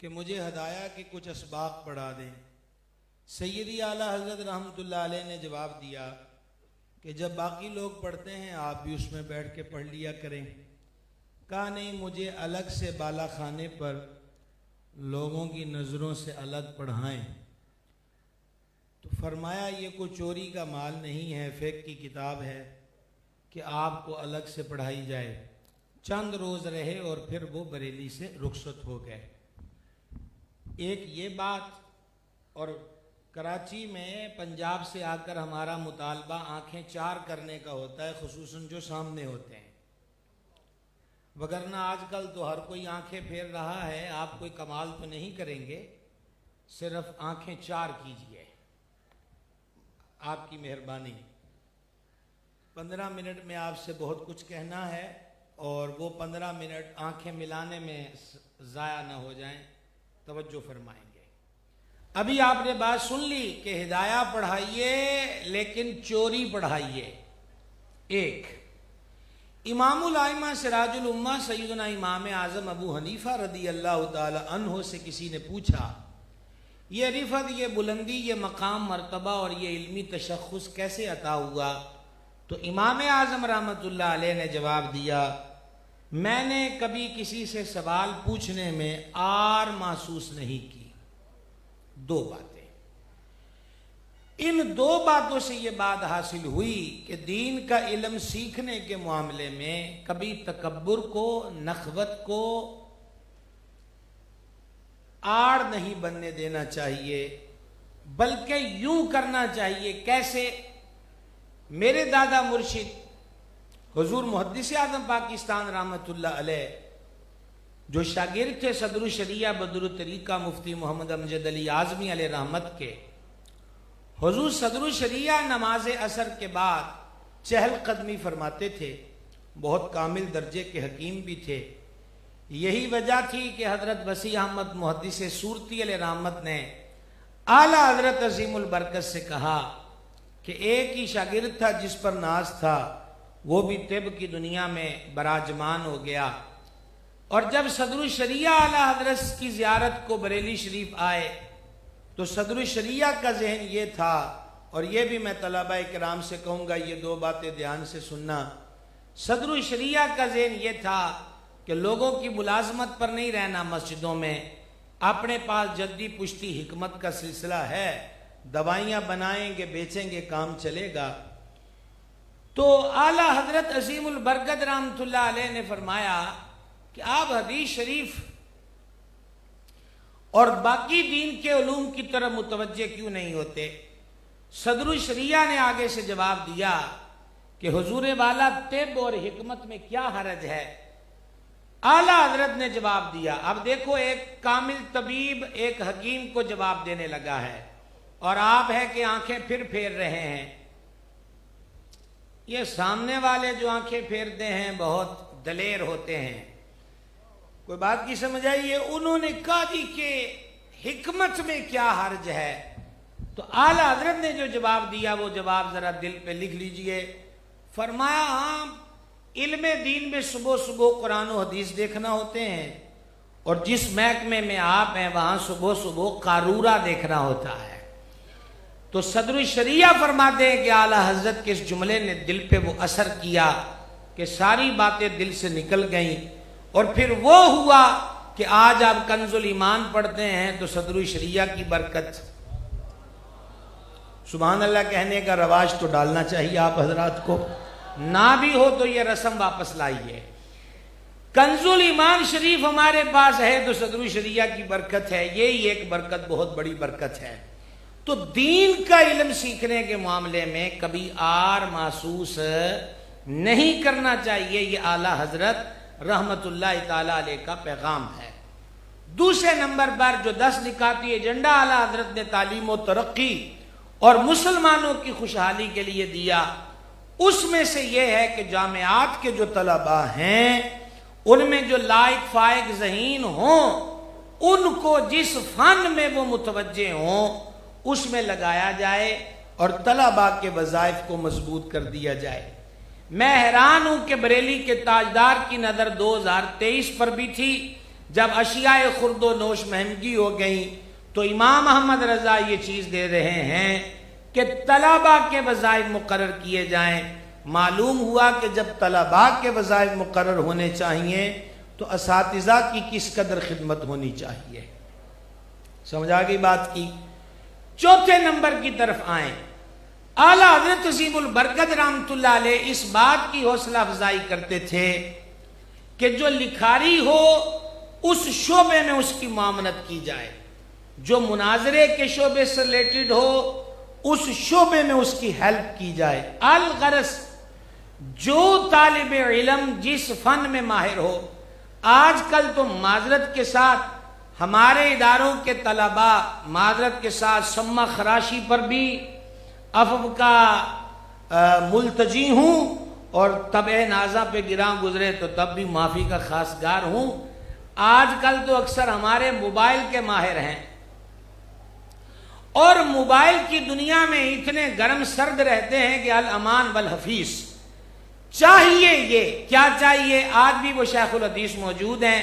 کہ مجھے ہدایہ کے کچھ اسباق پڑھا دیں۔ سیدی اعلیٰ حضرت رحمۃ اللہ علیہ نے جواب دیا کہ جب باقی لوگ پڑھتے ہیں آپ بھی اس میں بیٹھ کے پڑھ لیا کریں۔ کہا نہیں، مجھے الگ سے بالا خانے پر لوگوں کی نظروں سے الگ پڑھائیں۔ تو فرمایا یہ کوئی چوری کا مال نہیں ہے، فقہ کی کتاب ہے کہ آپ کو الگ سے پڑھائی جائے۔ چند روز رہے اور پھر وہ بریلی سے رخصت ہو گئے۔ ایک یہ بات، اور کراچی میں پنجاب سے آ کر ہمارا مطالبہ آنکھیں چار کرنے کا ہوتا ہے، خصوصاً جو سامنے ہوتے ہیں، وگرنہ آج کل تو ہر کوئی آنکھیں پھیر رہا ہے۔ آپ کوئی کمال تو نہیں کریں گے، صرف آنکھیں چار کیجئے، آپ کی مہربانی۔ 15 منٹ میں آپ سے بہت کچھ کہنا ہے، اور وہ 15 منٹ آنکھیں ملانے میں ضائع نہ ہو جائیں، توجہ فرمائیں گے۔ ابھی آپ نے بات سن لی کہ ہدایہ پڑھائیے لیکن چوری پڑھائیے۔ ایک امام الائمہ سراج الامہ سیدنا امام اعظم ابو حنیفہ رضی اللہ تعالی عنہ سے کسی نے پوچھا یہ رفعت، یہ بلندی، یہ مقام مرتبہ اور یہ علمی تشخص کیسے عطا ہوا؟ تو امام اعظم رحمۃ اللہ علیہ نے جواب دیا، میں نے کبھی کسی سے سوال پوچھنے میں آر محسوس نہیں کی۔ دو باتیں، ان دو باتوں سے یہ بات حاصل ہوئی کہ دین کا علم سیکھنے کے معاملے میں کبھی تکبر کو، نخوت کو آڑ نہیں بننے دینا چاہیے، بلکہ یوں کرنا چاہیے۔ کیسے؟ میرے دادا مرشد حضور محدث اعظم پاکستان رحمۃ اللہ علیہ، جو شاگرد تھے صدر الشریعہ بدر الطریقہ مفتی محمد امجد علی اعظمی علیہ رحمت کے، حضور صدر الشریعہ نماز عصر کے بعد چہل قدمی فرماتے تھے، بہت کامل درجے کے حکیم بھی تھے۔ یہی وجہ تھی کہ حضرت وسیع احمد محدث سورتی علیہ رحمت نے اعلیٰ حضرت عظیم البرکت سے کہا کہ ایک ہی شاگرد تھا جس پر ناز تھا، وہ بھی طب کی دنیا میں براجمان ہو گیا، اور جب صدر الشریعہ اعلیٰ حضرت کی زیارت کو بریلی شریف آئے تو صدر الشریعہ کا ذہن یہ تھا، اور یہ بھی میں طلبہ کرام سے کہوں گا یہ دو باتیں دھیان سے سننا، صدر الشریعہ کا ذہن یہ تھا کہ لوگوں کی ملازمت پر نہیں رہنا، مسجدوں میں اپنے پاس جدی پشتی حکمت کا سلسلہ ہے، دوائیاں بنائیں گے، بیچیں گے، کام چلے گا۔ تو اعلیٰ حضرت عظیم البرکت رحمۃ اللہ علیہ نے فرمایا کہ آپ حدیث شریف اور باقی دین کے علوم کی طرف متوجہ کیوں نہیں ہوتے؟ صدر الشریعہ نے آگے سے جواب دیا کہ حضور والا طب اور حکمت میں کیا حرج ہے؟ اعلیٰ حضرت نے جواب دیا، اب دیکھو ایک کامل طبیب ایک حکیم کو جواب دینے لگا ہے، اور آپ ہے کہ آنکھیں پھیر رہے ہیں۔ یہ سامنے والے جو آنکھیں پھیرتے ہیں بہت دلیر ہوتے ہیں، کوئی بات کی سمجھ آئیے؟ انہوں نے کہا جی کہ حکمت میں کیا حرج ہے؟ تو اعلیٰ حضرت نے جو جواب دیا وہ جواب ذرا دل پہ لکھ لیجئے۔ فرمایا ہاں، علم دین میں صبح صبح قرآن و حدیث دیکھنا ہوتے ہیں، اور جس محکمے میں آپ ہیں وہاں صبح صبح قارورہ دیکھنا ہوتا ہے۔ تو صدر الشریعہ فرماتے ہیں کہ اعلیٰ حضرت کے اس جملے نے دل پہ وہ اثر کیا کہ ساری باتیں دل سے نکل گئیں، اور پھر وہ ہوا کہ آج آپ کنز الایمان پڑھتے ہیں تو صدر الشریعہ کی برکت، سبحان اللہ کہنے کا رواج تو ڈالنا چاہیے آپ حضرات کو، نہ بھی ہو تو یہ رسم واپس لائیے۔ کنز الایمان شریف ہمارے پاس ہے تو صدر الشریعہ کی برکت ہے، یہی ایک برکت بہت بڑی برکت ہے۔ تو دین کا علم سیکھنے کے معاملے میں کبھی آر محسوس نہیں کرنا چاہیے، یہ اعلیٰ حضرت رحمت اللہ تعالیٰ علیہ کا پیغام ہے۔ دوسرے نمبر پر جو 10 نکاتی ایجنڈا اعلیٰ حضرت نے تعلیم و ترقی اور مسلمانوں کی خوشحالی کے لیے دیا، اس میں سے یہ ہے کہ جامعات کے جو طلباء ہیں ان میں جو لائق فائق ذہین ہوں، ان کو جس فن میں وہ متوجہ ہوں اس میں لگایا جائے اور طلباء کے وظائف کو مضبوط کر دیا جائے۔ میں حیران ہوں کہ بریلی کے تاجدار کی نظر 2023 پر بھی تھی، جب اشیاء خرد و نوش مہنگی ہو گئی تو امام احمد رضا یہ چیز دے رہے ہیں کہ طلباء کے وظائف مقرر کیے جائیں۔ معلوم ہوا کہ جب طلباء کے وظائف مقرر ہونے چاہیے تو اساتذہ کی کس قدر خدمت ہونی چاہیے۔ سمجھ آ گئی بات کی؟ چوتھے نمبر کی طرف آئیں۔ اعلیٰ حضرت عظیم البرکت رحمۃ اللہ علیہ اس بات کی حوصلہ افزائی کرتے تھے کہ جو لکھاری ہو اس شعبے میں اس کی معاونت کی جائے، جو مناظرے کے شعبے سے ریلیٹڈ ہو اس شعبے میں اس کی ہیلپ کی جائے۔ الغرض جو طالب علم جس فن میں ماہر ہو، آج کل تو معذرت کے ساتھ ہمارے اداروں کے طلباء معذرت کے ساتھ سما خراشی پر بھی عفو کا ملتجی ہوں، اور طبع نازا پہ گراں گزرے تو تب بھی معافی کا خواستگار ہوں۔ آج کل تو اکثر ہمارے موبائل کے ماہر ہیں، اور موبائل کی دنیا میں اتنے گرم سرد رہتے ہیں کہ الامان والحفیظ۔ چاہیے یہ کیا چاہیے؟ آج بھی وہ شیخ الحدیث موجود ہیں،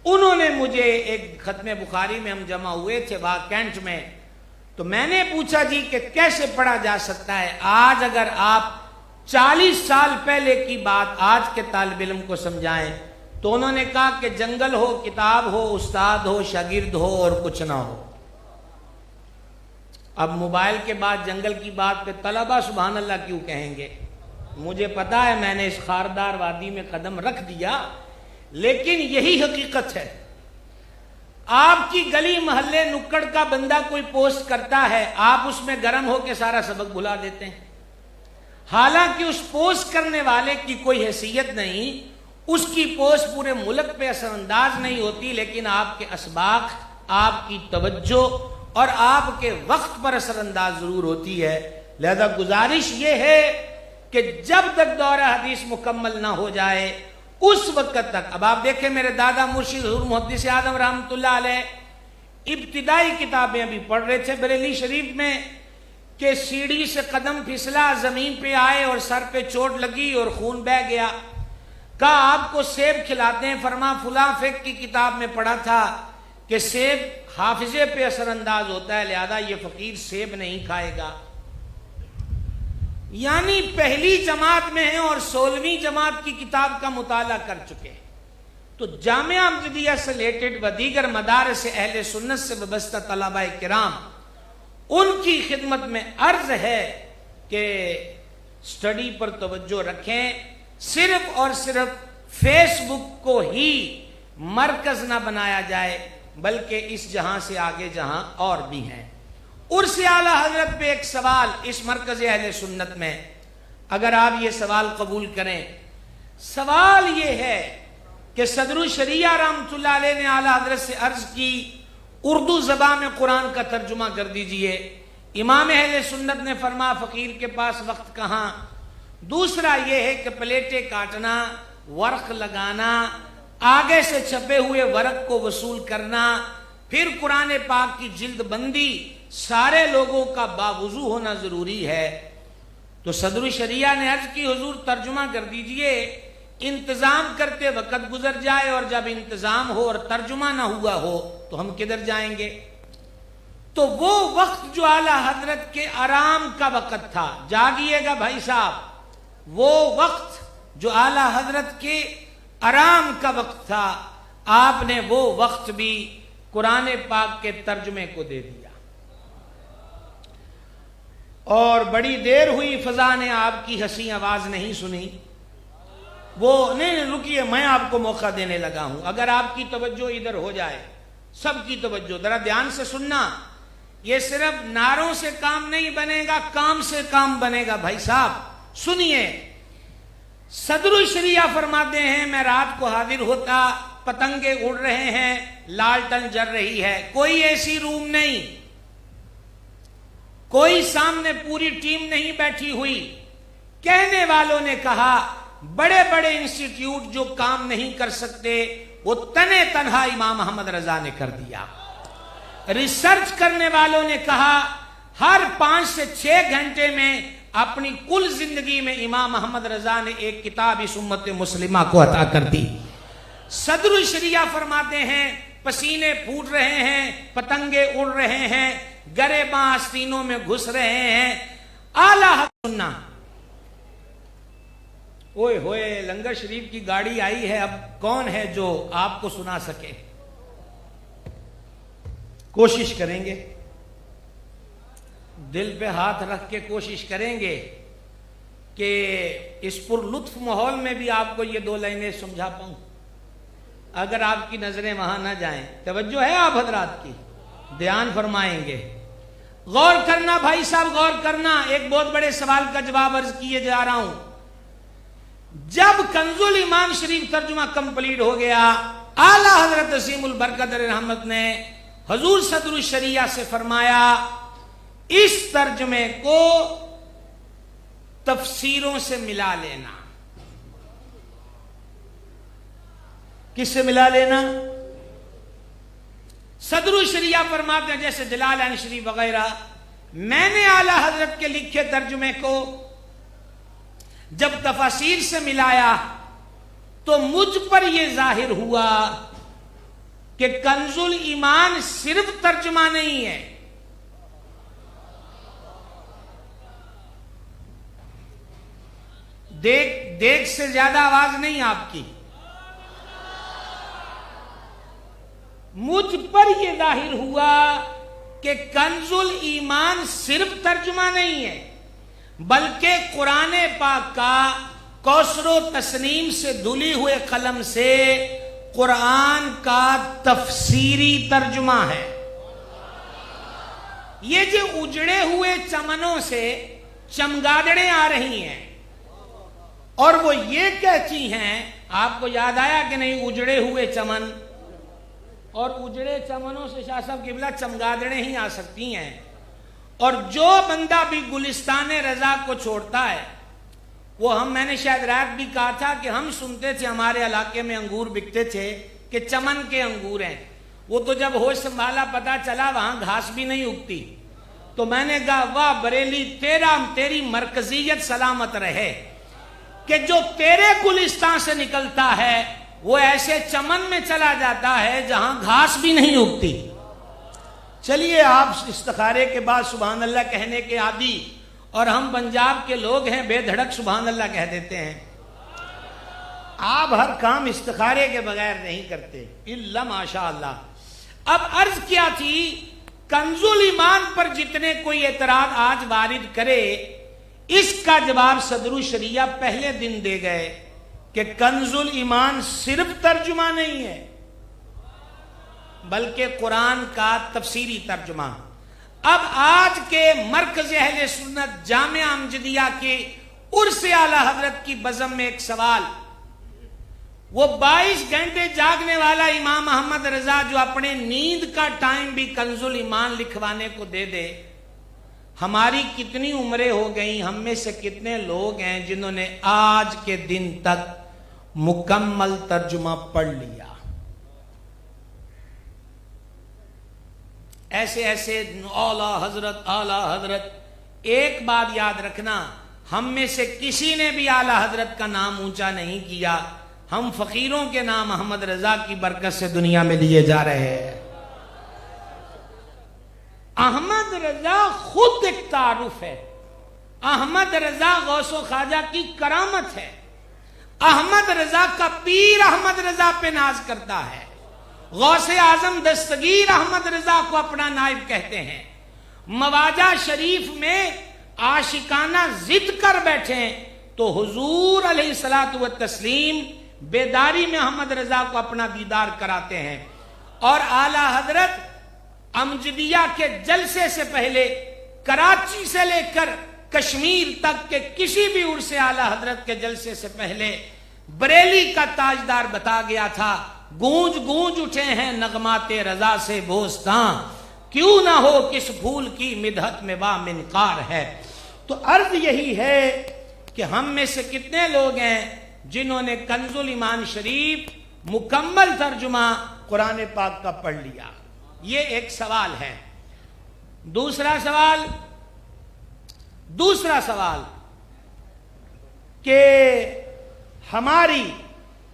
انہوں نے مجھے ایک ختم بخاری میں ہم جمع ہوئے تھے کینٹ میں، تو میں نے پوچھا جی کہ کیسے پڑھا جا سکتا ہے؟ آج اگر آپ 40 سال پہلے کی بات آج کے طالب علم کو سمجھائیں تو انہوں نے کہا کہ جنگل ہو، کتاب ہو، استاد ہو، شاگرد ہو اور کچھ نہ ہو۔ اب موبائل کے بعد جنگل کی بات پہ طلبہ سبحان اللہ کیوں کہیں گے؟ مجھے پتا ہے میں نے اس خاردار وادی میں قدم رکھ دیا، لیکن یہی حقیقت ہے۔ آپ کی گلی محلے نکڑ کا بندہ کوئی پوسٹ کرتا ہے، آپ اس میں گرم ہو کے سارا سبق بھلا دیتے ہیں، حالانکہ اس پوسٹ کرنے والے کی کوئی حیثیت نہیں، اس کی پوسٹ پورے ملک پہ اثر انداز نہیں ہوتی، لیکن آپ کے اسباق، آپ کی توجہ اور آپ کے وقت پر اثر انداز ضرور ہوتی ہے۔ لہذا گزارش یہ ہے کہ جب تک دورہ حدیث مکمل نہ ہو جائے اس وقت تک، اب آپ دیکھیں میرے دادا مرشد حضور محدث اعظم رحمۃ اللہ علیہ ابتدائی کتابیں ابھی پڑھ رہے تھے بریلی شریف میں کہ سیڑھی سے قدم پھسلا، زمین پہ آئے اور سر پہ چوٹ لگی اور خون بہہ گیا۔ کہا آپ کو سیب کھلاتے ہیں، فرما فلاں فقہ کی کتاب میں پڑھا تھا کہ سیب حافظے پہ اثر انداز ہوتا ہے، لہذا یہ فقیر سیب نہیں کھائے گا۔ یعنی پہلی جماعت میں ہیں اور 16ویں جماعت کی کتاب کا مطالعہ کر چکے۔ تو جامعہ امجدیہ سے ریلیٹڈ و دیگر مدارس اہل سنت سے وابستہ طلباء کرام، ان کی خدمت میں عرض ہے کہ سٹڈی پر توجہ رکھیں، صرف اور صرف فیس بک کو ہی مرکز نہ بنایا جائے، بلکہ اس جہاں سے آگے جہاں اور بھی ہیں۔ عرس اعلیٰ حضرت پہ ایک سوال اس مرکز اہل سنت میں، اگر آپ یہ سوال قبول کریں، سوال یہ ہے کہ صدر الشریعہ رحمۃ اللہ علیہ نے اعلیٰ حضرت سے عرض کی اردو زبان میں قرآن کا ترجمہ کر دیجئے۔ امام اہل سنت نے فرمایا فقیر کے پاس وقت کہاں۔ دوسرا یہ ہے کہ پلیٹیں کاٹنا، ورق لگانا، آگے سے چھپے ہوئے ورق کو وصول کرنا، پھر قرآن پاک کی جلد بندی، سارے لوگوں کا باوضو ہونا ضروری ہے۔ تو صدر الشریعہ نے عرض کی حضور ترجمہ کر دیجئے، انتظام کرتے وقت گزر جائے اور جب انتظام ہو اور ترجمہ نہ ہوا ہو تو ہم کدھر جائیں گے؟ تو وہ وقت جو اعلیٰ حضرت کے آرام کا وقت تھا، جاگیے گا بھائی صاحب، وہ وقت جو اعلیٰ حضرت کے آرام کا وقت تھا، آپ نے وہ وقت بھی قرآن پاک کے ترجمے کو دے دیا۔ اور بڑی دیر ہوئی فضا نے آپ کی ہنسی آواز نہیں سنی۔ وہ نہیں رکیے، میں آپ کو موقع دینے لگا ہوں، اگر آپ کی توجہ ادھر ہو جائے، سب کی توجہ ذرا دھیان سے سننا، یہ صرف نعروں سے کام نہیں بنے گا، کام سے کام بنے گا بھائی صاحب۔ سنیے، صدر الشریعہ فرماتے ہیں میں رات کو حاضر ہوتا، پتنگیں اڑ رہے ہیں، لالٹن جل رہی ہے، کوئی ایسی روم نہیں، کوئی سامنے پوری ٹیم نہیں بیٹھی ہوئی۔ کہنے والوں نے کہا بڑے بڑے انسٹیٹیوٹ جو کام نہیں کر سکتے وہ تنے تنہا امام احمد رضا نے کر دیا۔ ریسرچ کرنے والوں نے کہا ہر 5 سے 6 گھنٹے میں اپنی کل زندگی میں امام احمد رضا نے ایک کتاب اس امت مسلمہ کو عطا کر دی۔ صدر الشریعہ فرماتے ہیں پسینے پھوٹ رہے ہیں، پتنگے اڑ رہے ہیں، گریباں آستینوں میں گھس رہے ہیں، اعلیٰ حضرت سننا۔ اوئے ہوئے لنگر شریف کی گاڑی آئی ہے، اب کون ہے جو آپ کو سنا سکے؟ کوشش کریں گے، دل پہ ہاتھ رکھ کے کوشش کریں گے کہ اس پر لطف ماحول میں بھی آپ کو یہ 2 لائنیں سمجھا پاؤں، اگر آپ کی نظریں وہاں نہ جائیں۔ توجہ ہے آپ حضرات کی؟ دھیان فرمائیں گے، غور کرنا بھائی صاحب، غور کرنا۔ ایک بہت بڑے سوال کا جواب عرض کیے جا رہا ہوں۔ جب کنز الایمان شریف ترجمہ کمپلیٹ ہو گیا، اعلیٰ حضرت عظیم البرکت رحمت نے حضور صدر الشریعہ سے فرمایا اس ترجمے کو تفسیروں سے ملا لینا۔ کس سے ملا لینا؟ صدر الشریعہ فرماتے ہیں جیسے جلالین شریف وغیرہ، میں نے اعلیٰ حضرت کے لکھے ترجمے کو جب تفاسیر سے ملایا تو مجھ پر یہ ظاہر ہوا کہ کنز الایمان صرف ترجمہ نہیں ہے، دیکھ سے زیادہ آواز نہیں آپ کی، مجھ پر یہ ظاہر ہوا کہ کنز الایمان صرف ترجمہ نہیں ہے، بلکہ قرآن پاک کا کوثر و تسنیم سے دھلی ہوئے قلم سے قرآن کا تفسیری ترجمہ ہے۔ یہ جو اجڑے ہوئے چمنوں سے چمگادڑیں آ رہی ہیں اور وہ یہ کہتی ہیں، آپ کو یاد آیا کہ نہیں اجڑے ہوئے چمن؟ اور اجڑے چمنوں سے شاہ صاحب قبلہ چمگادڑیں ہی آ سکتی ہیں، اور جو بندہ بھی گلستان رضا کو چھوڑتا ہے وہ میں نے شاید رات بھی کہا تھا کہ ہم سنتے تھے ہمارے علاقے میں انگور بکتے تھے کہ چمن کے انگور ہیں، وہ تو جب ہوش سنبھالا پتا چلا وہاں گھاس بھی نہیں اگتی، تو میں نے کہا واہ بریلی تیری مرکزیت سلامت رہے کہ جو تیرے گلستان سے نکلتا ہے وہ ایسے چمن میں چلا جاتا ہے جہاں گھاس بھی نہیں اگتی۔ چلیے آپ استخارے کے بعد سبحان اللہ کہنے کے عادی، اور ہم پنجاب کے لوگ ہیں بے دھڑک سبحان اللہ کہہ دیتے ہیں، آپ ہر کام استخارے کے بغیر نہیں کرتے الا ماشاء اللہ۔ اب عرض کیا تھی، کنز الایمان پر جتنے کوئی اعتراض آج وارد کرے اس کا جواب صدر الشریعہ پہلے دن دے گئے کہ کنز الایمان صرف ترجمہ نہیں ہے بلکہ قرآن کا تفسیری ترجمہ۔ اب آج کے مرکز اہل سنت جامعہ امجدیہ کے عرس اعلیٰ حضرت کی بزم میں ایک سوال، وہ 22 گھنٹے جاگنے والا امام احمد رضا جو اپنے نیند کا ٹائم بھی کنز الایمان لکھوانے کو دے دے، ہماری کتنی عمریں ہو گئیں، ہم میں سے کتنے لوگ ہیں جنہوں نے آج کے دن تک مکمل ترجمہ پڑھ لیا؟ ایسے اعلیٰ حضرت ایک بات یاد رکھنا، ہم میں سے کسی نے بھی اعلیٰ حضرت کا نام اونچا نہیں کیا، ہم فقیروں کے نام احمد رضا کی برکت سے دنیا میں لیے جا رہے ہیں۔ احمد رضا خود ایک تعارف ہے، احمد رضا غوث و خواجہ کی کرامت ہے، احمد رضا کا پیر احمد رضا پہ ناز کرتا ہے، غوث اعظم دستگیر احمد رضا کو اپنا نائب کہتے ہیں، مواجہ شریف میں عاشقانہ ضد کر بیٹھیں تو حضور علیہ الصلوۃ والتسلیم بیداری میں احمد رضا کو اپنا دیدار کراتے ہیں، اور اعلیٰ حضرت امجدیہ کے جلسے سے پہلے کراچی سے لے کر کشمیر تک کے کسی بھی عرس اعلیٰ حضرت کے جلسے سے پہلے بریلی کا تاجدار بتا گیا تھا، گونج گونج اٹھے ہیں نغمات رضا سے بوستان، کیوں نہ ہو کس پھول کی مدحت میں وا منقار ہے۔ تو عرض یہی ہے کہ ہم میں سے کتنے لوگ ہیں جنہوں نے کنز الایمان شریف مکمل ترجمہ قرآن پاک کا پڑھ لیا؟ یہ ایک سوال ہے۔ دوسرا سوال کہ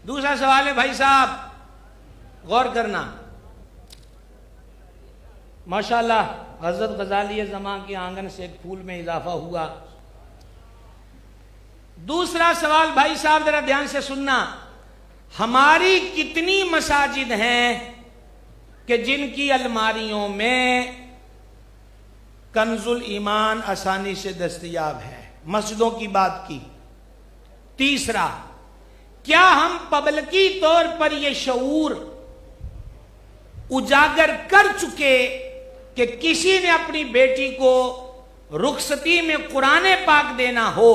دوسرا سوال ہے بھائی صاحب غور کرنا. ماشاءاللہ حضرت غزالی زمان کے آنگن سے ایک پھول میں اضافہ ہوا. دوسرا سوال بھائی صاحب ذرا دھیان سے سننا. ہماری کتنی مساجد ہیں کہ جن کی الماریوں میں کنز الایمان آسانی سے دستیاب ہے؟ مسجدوں کی بات کی. تیسرا، کیا ہم پبلکی طور پر یہ شعور اجاگر کر چکے کہ کسی نے اپنی بیٹی کو رخصتی میں قرآن پاک دینا ہو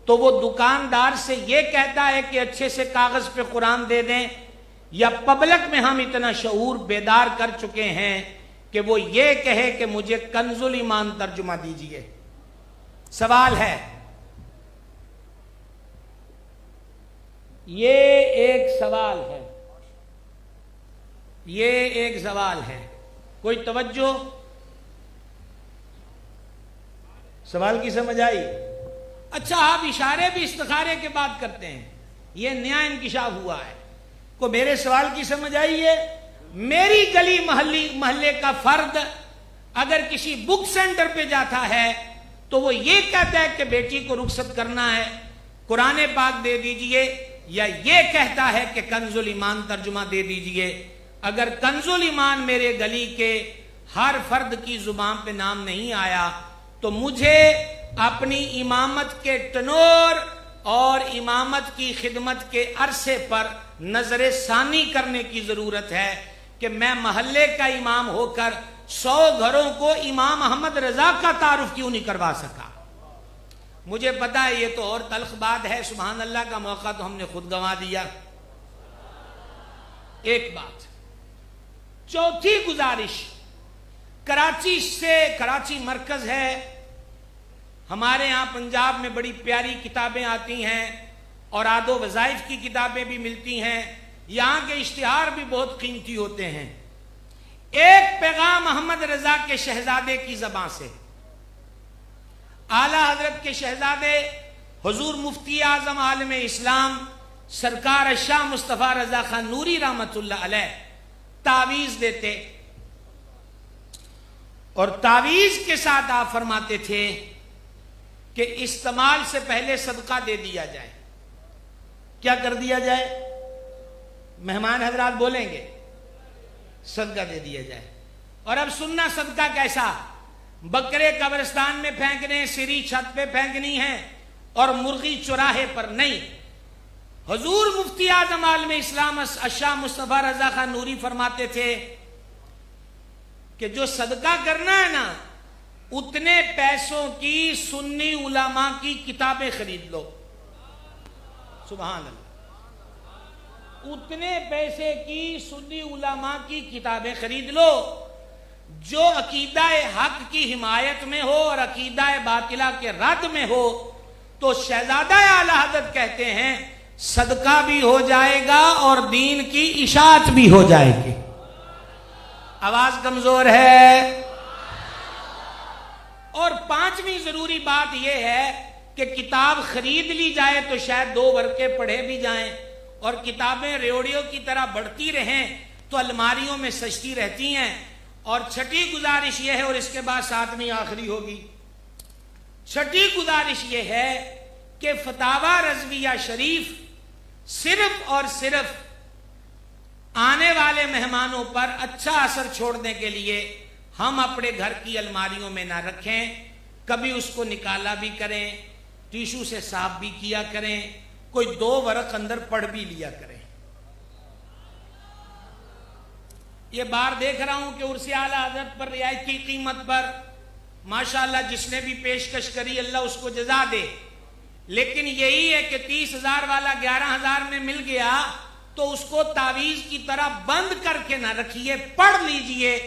تو وہ دکاندار سے یہ کہتا ہے کہ اچھے سے کاغذ پہ قرآن دے دیں، یا پبلک میں ہم اتنا شعور بیدار کر چکے ہیں کہ وہ یہ کہے کہ مجھے کنز الایمان ترجمہ دیجئے؟ سوال ہے. یہ ایک سوال ہے، یہ ایک سوال ہے. کوئی توجہ؟ سوال کی سمجھ آئی؟ اچھا، آپ اشارے بھی استخارے کے بات کرتے ہیں، یہ نیا انکشاف ہوا ہے. کو میرے سوال کی سمجھ آئی ہے؟ میری گلی محلے کا فرد اگر کسی بک سینٹر پہ جاتا ہے تو وہ یہ کہتا ہے کہ بیٹی کو رخصت کرنا ہے، قرآن پاک دے دیجئے، یا یہ کہتا ہے کہ کنز الایمان ترجمہ دے دیجئے. اگر کنز الایمان میرے گلی کے ہر فرد کی زبان پہ نام نہیں آیا تو مجھے اپنی امامت کے ٹنور اور امامت کی خدمت کے عرصے پر نظر ثانی کرنے کی ضرورت ہے کہ میں محلے کا امام ہو کر 100 گھروں کو امام احمد رضا کا تعارف کیوں نہیں کروا سکا. مجھے پتا ہے یہ تو اور تلخ بات ہے، سبحان اللہ کا موقع تو ہم نے خود گنوا دیا. ایک بات. چوتھی گزارش، کراچی مرکز ہے، ہمارے ہاں پنجاب میں بڑی پیاری کتابیں آتی ہیں اور آد و وظائف کی کتابیں بھی ملتی ہیں، یہاں کے اشتہار بھی بہت قیمتی ہوتے ہیں. ایک پیغام احمد رضا کے شہزادے کی زبان سے، اعلیٰ حضرت کے شہزادے حضور مفتی اعظم عالم اسلام سرکار شاہ مصطفیٰ رضا خان نوری رحمت اللہ علیہ تعویذ دیتے، اور تعویذ کے ساتھ آپ فرماتے تھے کہ استعمال سے پہلے صدقہ دے دیا جائے. کیا کر دیا جائے؟ مہمان حضرات بولیں گے، صدقہ دے دیا جائے. اور اب سننا صدقہ کیسا؟ بکرے قبرستان میں پھینکنے، سری چھت پہ پھینکنی ہے اور مرغی چوراہے پر نہیں. حضور مفتی اعظم عالم اسلام شاہ مصطفیٰ رضا خان نوری فرماتے تھے کہ جو صدقہ کرنا ہے نا، اتنے پیسوں کی سنی علماء کی کتابیں خرید لو. سبحان اللہ. اتنے پیسے کی سنی علماء کی کتابیں خرید لو جو عقیدہ حق کی حمایت میں ہو اور عقیدہ باطلہ کے رد میں ہو. تو شہزادہ اعلیٰ حضرت کہتے ہیں صدقہ بھی ہو جائے گا اور دین کی اشاعت بھی ہو جائے گی. آواز کمزور ہے. اور پانچویں ضروری بات یہ ہے کہ کتاب خرید لی جائے تو شاید 2 ورقے پڑھے بھی جائیں، اور کتابیں ریوڑیوں کی طرح بڑھتی رہیں تو الماریوں میں سجتی رہتی ہیں. اور چھٹی گزارش یہ ہے، اور اس کے بعد 7ویں آخری ہوگی. چھٹی گزارش یہ ہے کہ فتاوی رضویہ شریف صرف اور صرف آنے والے مہمانوں پر اچھا اثر چھوڑنے کے لیے ہم اپنے گھر کی الماریوں میں نہ رکھیں، کبھی اس کو نکالا بھی کریں، ٹیشو سے صاف بھی کیا کریں، کوئی 2 ورق اندر پڑھ بھی لیا کریں. یہ بار دیکھ رہا ہوں کہ عرص اعلیٰ حضرت پر رعایت کی قیمت پر ماشاءاللہ جس نے بھی پیشکش کری اللہ اس کو جزا دے، لیکن یہی ہے کہ 30,000 والا 11,000 میں مل گیا تو اس کو تعویذ کی طرح بند کر کے نہ رکھیے، پڑھ لیجئے.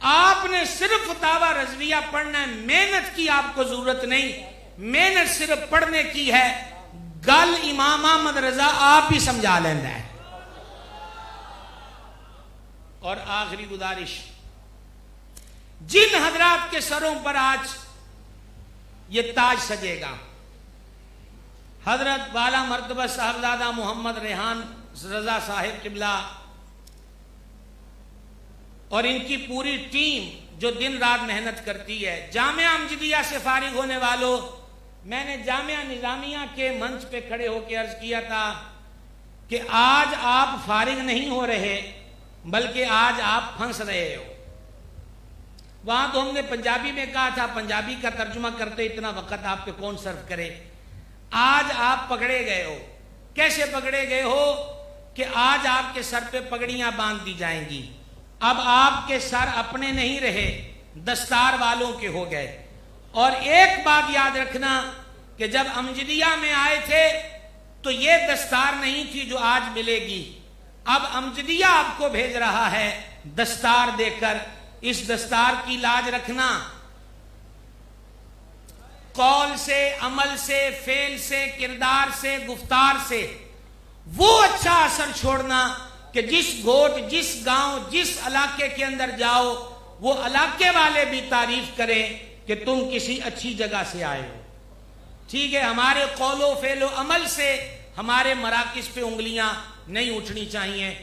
آپ نے صرف فتاوی رضویہ پڑھنا ہے، محنت کی آپ کو ضرورت نہیں، محنت صرف پڑھنے کی ہے. گل امام احمد رضا آپ ہی سمجھا لینا ہے. اور آخری گزارش، جن حضرات کے سروں پر آج یہ تاج سجے گا، حضرت والا مرتبہ صاحبزادہ محمد ریحان رضا صاحب قبلہ اور ان کی پوری ٹیم جو دن رات محنت کرتی ہے. جامعہ امجدیہ سے فارغ ہونے والوں، میں نے جامعہ نظامیہ کے منچ پہ کھڑے ہو کے عرض کیا تھا کہ آج آپ فارغ نہیں ہو رہے بلکہ آج آپ پھنس رہے ہو. وہاں تو ہم نے پنجابی میں کہا تھا، پنجابی کا ترجمہ کرتے اتنا وقت آپ پہ کون صرف کرے. آج آپ پکڑے گئے ہو. کیسے پکڑے گئے ہو کہ آج آپ کے سر پہ پگڑیاں باندھ دی جائیں گی. اب آپ کے سر اپنے نہیں رہے، دستار والوں کے ہو گئے. اور ایک بات یاد رکھنا کہ جب امجدیہ میں آئے تھے تو یہ دستار نہیں تھی جو آج ملے گی. اب امجدیہ آپ کو بھیج رہا ہے دستار دے کر. اس دستار کی لاج رکھنا، قول سے، عمل سے، فعل سے، کردار سے، گفتار سے وہ اچھا اثر چھوڑنا کہ جس گھوٹ، جس گاؤں، جس علاقے کے اندر جاؤ وہ علاقے والے بھی تعریف کریں کہ تم کسی اچھی جگہ سے آئے ہو. ٹھیک ہے، ہمارے قول و فعل و عمل سے ہمارے مراکز پہ انگلیاں نہیں اٹھنی چاہیے.